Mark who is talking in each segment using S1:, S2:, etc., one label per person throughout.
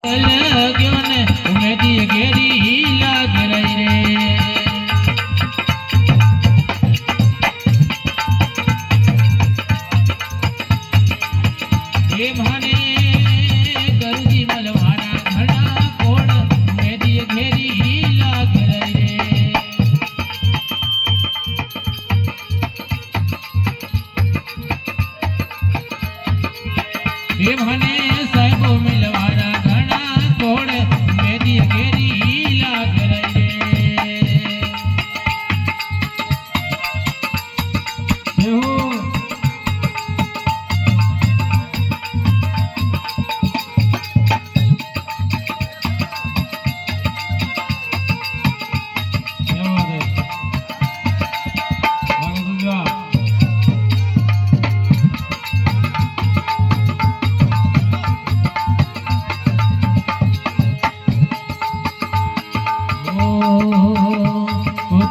S1: ગયો ને ઉમેદી ઘેરી લાગ રહી રે એ માને ગરુજી મલવાના ઘણા કોણ ઉમેદી ઘેરી લાગ રહી રે એ માને સાહેબો મિલવાના ઘણા કોણ ઉમેદી ઘેરી લાગ રહી રે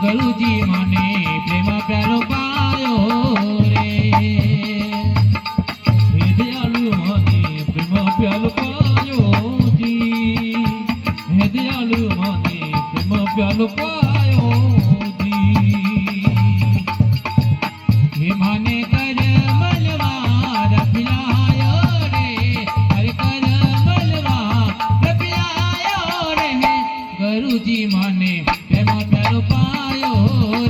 S1: ગરુજી માને પ્રેમ પ્યારો પાયો રે હે દયાળુ માને પ્રેમ પ્યારો પાયો જી હે દયાળુ માને પ્રેમ પ્યારો પાયો જી હે માને કર મલવાર પિલાયો રે હરે કર મલવાર પિલાયો રે ગરુજી માને પ્રેમ પ્યારો પાયો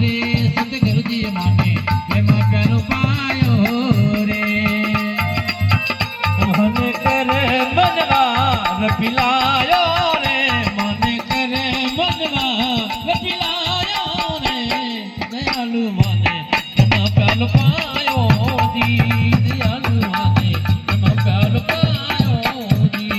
S1: રે સંત ગરુજી માને પ્રેમ પ્યારો પાયો રે મને કરે મનવાર પિલાયો રે મને કરે મનવાર પિલાયો રે દયાળુ માને પ્રેમ પ્યારો પાયો જી દયાળુ માને પ્રેમ પ્યારો પાયો જી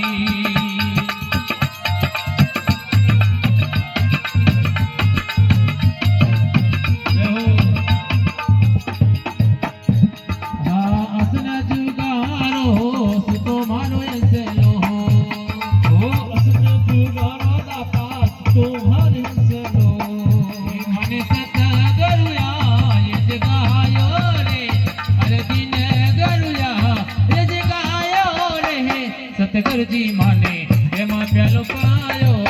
S1: સતગુરુજી માને એમાં પ્યાલો પાયો